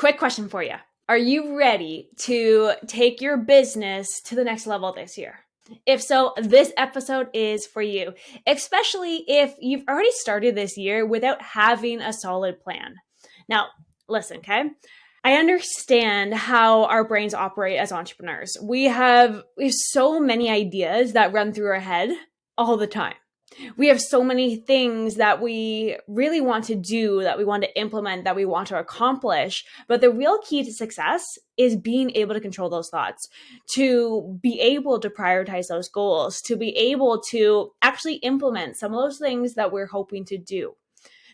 Quick question for you. Are you ready to take your business to the next level this year? If so, this episode is for you, especially if you've already started this year without having a solid plan. Now, listen, okay? I understand how our brains operate as entrepreneurs. We have so many ideas that run through our head all the time. We have so many things that we really want to do, that we want to implement, that we want to accomplish. But the real key to success is being able to control those thoughts, to be able to prioritize those goals, to be able to actually implement some of those things that we're hoping to do.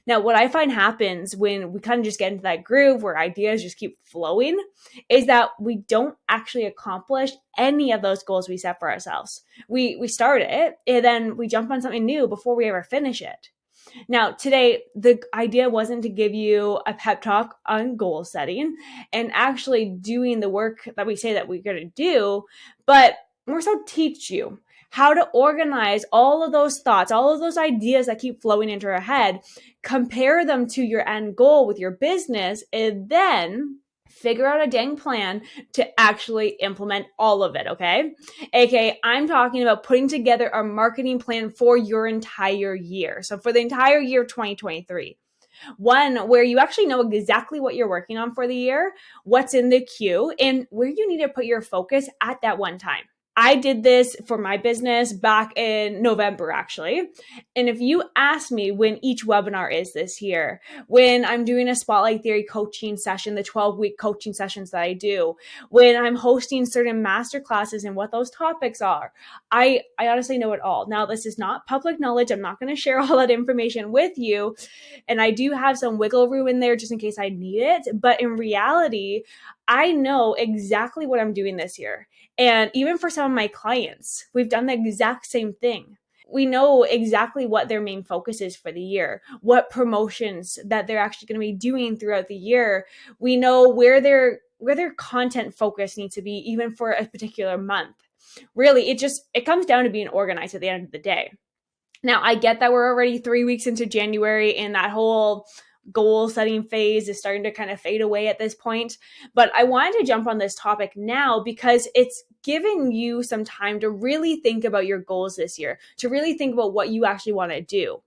Now, what I find happens when we kind of just get into that groove where ideas just keep flowing is that we don't actually accomplish any of those goals we set for ourselves. We start it and then we jump on something new before we ever finish it. Now, today, the idea wasn't to give you a pep talk on goal setting and actually doing the work that we say that we're going to do, but more so teach you how to organize all of those thoughts, all of those ideas that keep flowing into our head, compare them to your end goal with your business, and then figure out a dang plan to actually implement all of it, okay? AKA, I'm talking about putting together a marketing plan for your entire year. So for the entire year 2023. One where you actually know exactly what you're working on for the year, what's in the queue, and where you need to put your focus at that one time. I did this for my business back in November, actually. And if you ask me when each webinar is this year, when I'm doing a Spotlight Theory coaching session, the 12-week coaching sessions that I do, when I'm hosting certain masterclasses and what those topics are, I honestly know it all. Now, this is not public knowledge. I'm not going to share all that information with you. And I do have some wiggle room in there just in case I need it. But in reality, I know exactly what I'm doing this year. And even for some of my clients, we've done the exact same thing. We know exactly what their main focus is for the year, what promotions that they're actually going to be doing throughout the year. We know where their content focus needs to be, even for a particular month. Really, it comes down to being organized at the end of the day. Now, I get that we're already 3 weeks into January and that whole goal setting phase is starting to kind of fade away at this point. But I wanted to jump on this topic now because it's giving you some time to really think about your goals this year, to really think about what you actually want to do.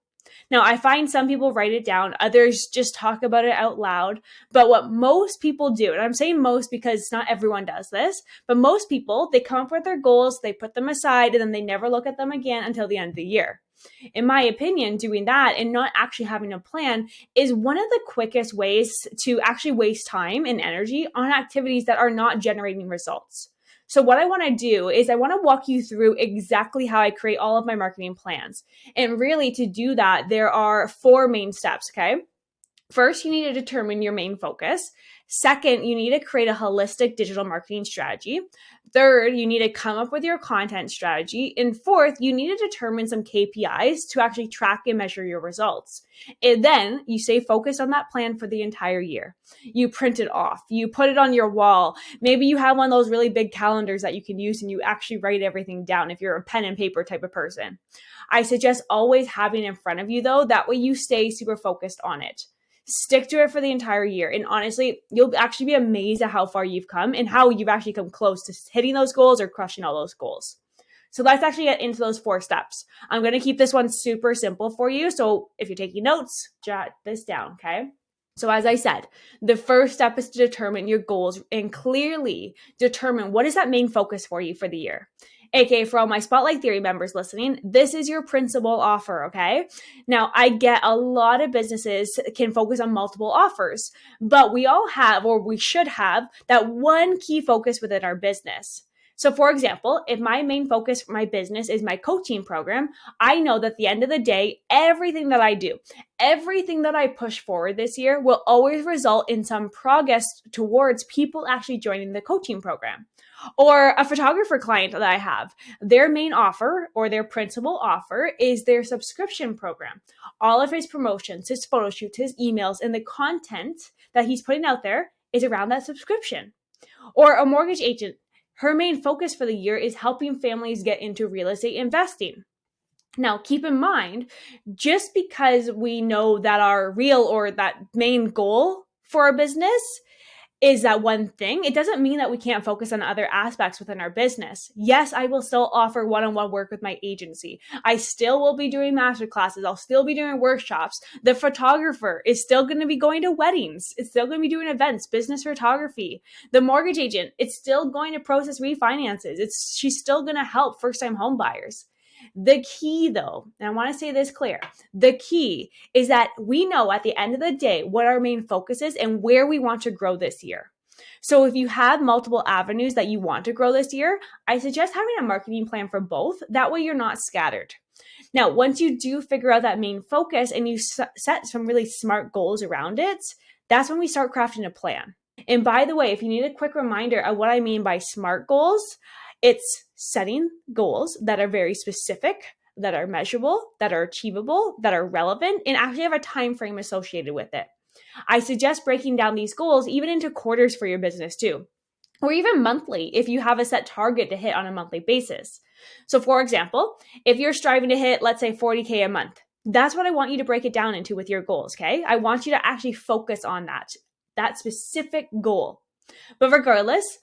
Now, I find some people write it down, others just talk about it out loud. But what most people do, and I'm saying most because not everyone does this, but most people, they come up with their goals, they put them aside, and then they never look at them again until the end of the year. In my opinion, doing that and not actually having a plan is one of the quickest ways to actually waste time and energy on activities that are not generating results. So what I want to do is I want to walk you through exactly how I create all of my marketing plans. And really to do that, there are 4 main steps, okay? First, you need to determine your main focus. Second, you need to create a holistic digital marketing strategy. Third, you need to come up with your content strategy. And fourth, you need to determine some KPIs to actually track and measure your results. And then you stay focused on that plan for the entire year. You print it off. You put it on your wall. Maybe you have one of those really big calendars that you can use and you actually write everything down if you're a pen and paper type of person. I suggest always having it in front of you though. That way you stay super focused on it. Stick to it for the entire year. And honestly, you'll actually be amazed at how far you've come and how you've actually come close to hitting those goals or crushing all those goals. So let's actually get into those 4 steps. I'm going to keep this one super simple for you. So if you're taking notes, jot this down, okay? So as I said, the first step is to determine your goals and clearly determine what is that main focus for you for the year. AKA for all my Spotlight Theory members listening, this is your principal offer, okay? Now, I get a lot of businesses can focus on multiple offers, but we all have, or we should have, that one key focus within our business. So for example, if my main focus for my business is my coaching program, I know that at the end of the day, everything that I do, everything that I push forward this year will always result in some progress towards people actually joining the coaching program. Or a photographer client that I have, their main offer or their principal offer is their subscription program. All of his promotions, his photo shoots, his emails, and the content that he's putting out there is around that subscription. Or a mortgage agent, her main focus for the year is helping families get into real estate investing. Now, keep in mind, just because we know that our real or that main goal for our business is that one thing. It doesn't mean that we can't focus on other aspects within our business. Yes, I will still offer one-on-one work with my agency. I still will be doing master classes. I'll still be doing workshops. The photographer is still going to be going to weddings. It's still going to be doing events, business photography. The mortgage agent, it's still going to process refinances. She's still going to help first-time home buyers. The key though, and I want to say this clear, the key is that we know at the end of the day what our main focus is and where we want to grow this year. So if you have multiple avenues that you want to grow this year, I suggest having a marketing plan for both. That way you're not scattered. Now, once you do figure out that main focus and you set some really smart goals around it, that's when we start crafting a plan. And by the way, if you need a quick reminder of what I mean by SMART goals, it's setting goals that are very specific, that are measurable, that are achievable, that are relevant, and actually have a time frame associated with it. I suggest breaking down these goals even into quarters for your business too, or even monthly if you have a set target to hit on a monthly basis. So for example, if you're striving to hit, let's say 40K a month, that's what I want you to break it down into with your goals, okay? I want you to actually focus on that specific goal. But regardless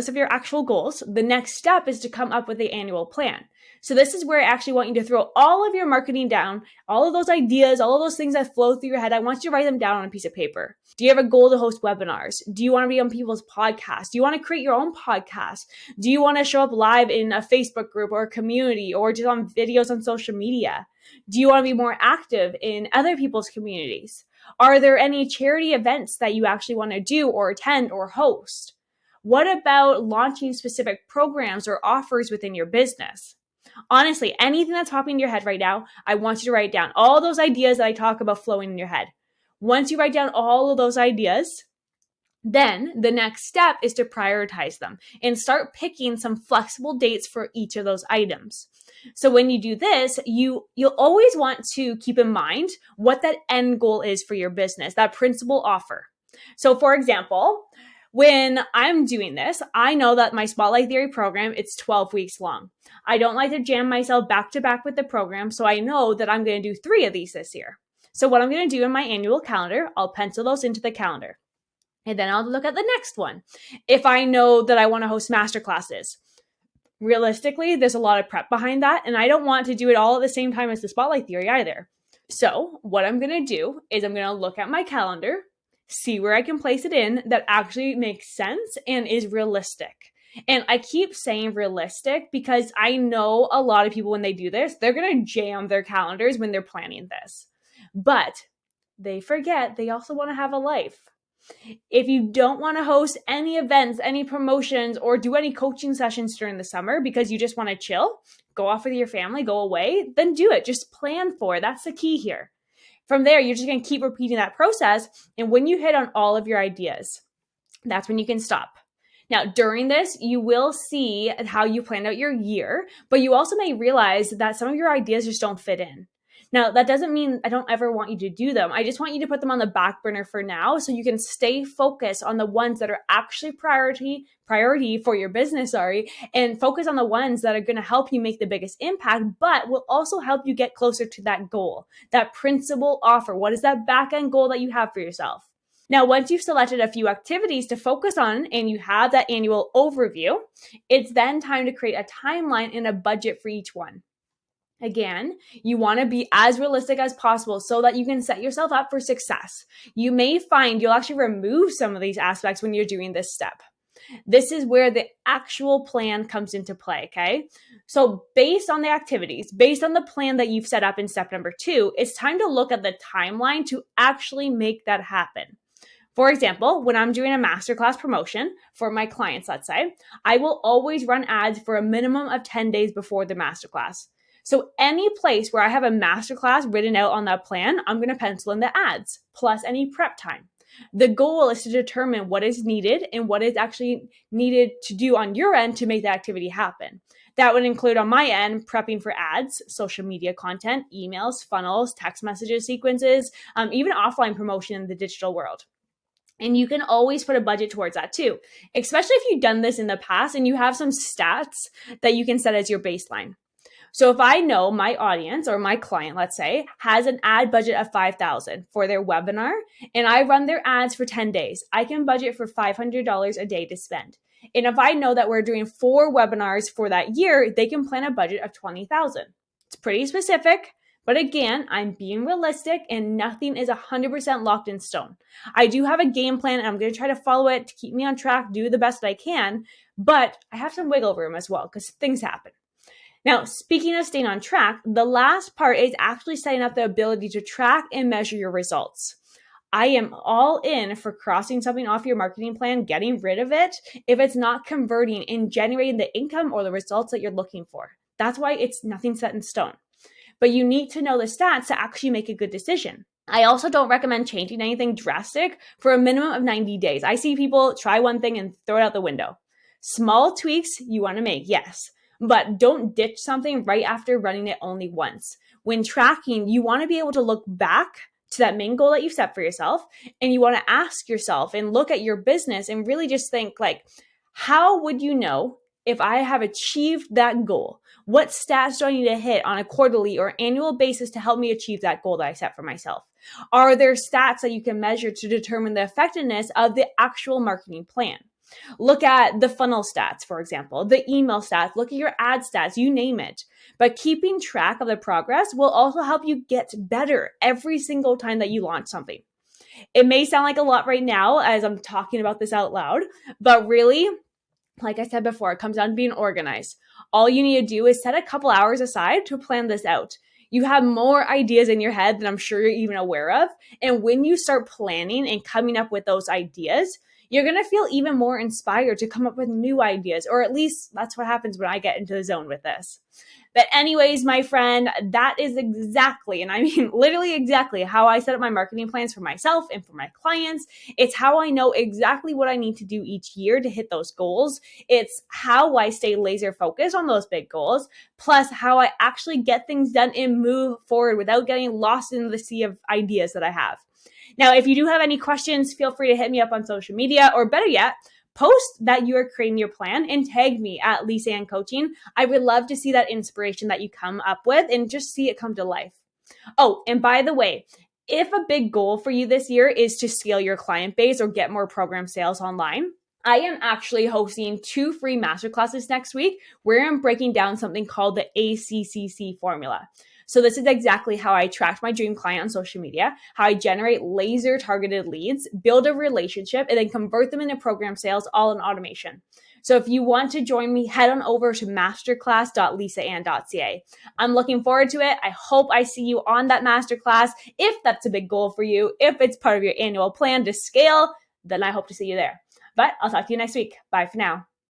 of your actual goals, the next step is to come up with the annual plan. So this is where I actually want you to throw all of your marketing down, all of those ideas, all of those things that flow through your head. I want you to write them down on a piece of paper. Do you have a goal to host webinars? Do you want to be on people's podcasts? Do you want to create your own podcast? Do you want to show up live in a Facebook group or a community or just on videos on social media? Do you want to be more active in other people's communities? Are there any charity events that you actually want to do or attend or host? What about launching specific programs or offers within your business? Honestly, anything that's popping in your head right now, I want you to write down all those ideas that I talk about flowing in your head. Once you write down all of those ideas, then the next step is to prioritize them and start picking some flexible dates for each of those items. So when you do this, you'll always want to keep in mind what that end goal is for your business, that principal offer. So for example, when I'm doing this, I know that my Spotlight Theory program, it's 12 weeks long. I don't like to jam myself back to back with the program, so I know that I'm going to do 3 of these this year. So what I'm going to do in my annual calendar, I'll pencil those into the calendar. And then I'll look at the next one. If I know that I want to host masterclasses, realistically, there's a lot of prep behind that, and I don't want to do it all at the same time as the Spotlight Theory either. So what I'm going to do is I'm going to look at my calendar, see where I can place it in that actually makes sense and is realistic. And I keep saying realistic because I know a lot of people when they do this, they're going to jam their calendars when they're planning this. But they forget they also want to have a life. If you don't want to host any events, any promotions, or do any coaching sessions during the summer because you just want to chill, go off with your family, go away, then do it. Just plan for it. That's the key here. From there, you're just going to keep repeating that process. And when you hit on all of your ideas, that's when you can stop. Now, during this, you will see how you planned out your year, but you also may realize that some of your ideas just don't fit in. Now, that doesn't mean I don't ever want you to do them. I just want you to put them on the back burner for now so you can stay focused on the ones that are actually priority for your business, and focus on the ones that are going to help you make the biggest impact, but will also help you get closer to that goal, that principal offer. What is that back end goal that you have for yourself? Now, once you've selected a few activities to focus on and you have that annual overview, it's then time to create a timeline and a budget for each one. Again, you want to be as realistic as possible so that you can set yourself up for success. You may find you'll actually remove some of these aspects when you're doing this step. This is where the actual plan comes into play, okay? So based on the activities, based on the plan that you've set up in step number 2, it's time to look at the timeline to actually make that happen. For example, when I'm doing a masterclass promotion for my clients, let's say, I will always run ads for a minimum of 10 days before the masterclass. So any place where I have a masterclass written out on that plan, I'm going to pencil in the ads plus any prep time. The goal is to determine what is needed and what is actually needed to do on your end to make the activity happen. That would include on my end, prepping for ads, social media content, emails, funnels, text messages, sequences, even offline promotion in the digital world. And you can always put a budget towards that too, especially if you've done this in the past and you have some stats that you can set as your baseline. So if I know my audience or my client, let's say, has an ad budget of $5,000 for their webinar and I run their ads for 10 days, I can budget for $500 a day to spend. And if I know that we're doing 4 webinars for that year, they can plan a budget of $20,000. It's pretty specific, but again, I'm being realistic and nothing is 100% locked in stone. I do have a game plan and I'm going to try to follow it to keep me on track, do the best that I can, but I have some wiggle room as well because things happen. Now, speaking of staying on track, the last part is actually setting up the ability to track and measure your results. I am all in for crossing something off your marketing plan, getting rid of it if it's not converting and generating the income or the results that you're looking for. That's why it's nothing set in stone. But you need to know the stats to actually make a good decision. I also don't recommend changing anything drastic for a minimum of 90 days. I see people try one thing and throw it out the window. Small tweaks you want to make, yes, but don't ditch something right after running it only once. When tracking, you want to be able to look back to that main goal that you set for yourself, and you want to ask yourself and look at your business and really just think like, how would you know if I have achieved that goal? What stats do I need to hit on a quarterly or annual basis to help me achieve that goal that I set for myself? Are there stats that you can measure to determine the effectiveness of the actual marketing plan? Look at the funnel stats, for example, the email stats, look at your ad stats, you name it. But keeping track of the progress will also help you get better every single time that you launch something. It may sound like a lot right now as I'm talking about this out loud, but really, like I said before, it comes down to being organized. All you need to do is set a couple hours aside to plan this out. You have more ideas in your head than I'm sure you're even aware of. And when you start planning and coming up with those ideas, you're going to feel even more inspired to come up with new ideas, or at least that's what happens when I get into the zone with this. But anyways, my friend, that is exactly, and I mean literally exactly how I set up my marketing plans for myself and for my clients. It's how I know exactly what I need to do each year to hit those goals. It's how I stay laser focused on those big goals, plus how I actually get things done and move forward without getting lost in the sea of ideas that I have. Now, if you do have any questions, feel free to hit me up on social media, or better yet, post that you are creating your plan and tag me at Lisa Ann Coaching. I would love to see that inspiration that you come up with and just see it come to life. Oh, and by the way, if a big goal for you this year is to scale your client base or get more program sales online, I am actually hosting 2 free masterclasses next week where I'm breaking down something called the ACCC formula. So this is exactly how I attract my dream client on social media, how I generate laser targeted leads, build a relationship, and then convert them into program sales all in automation. So if you want to join me, head on over to masterclass.lisaann.ca. I'm looking forward to it. I hope I see you on that masterclass. If that's a big goal for you, if it's part of your annual plan to scale, then I hope to see you there. But I'll talk to you next week. Bye for now.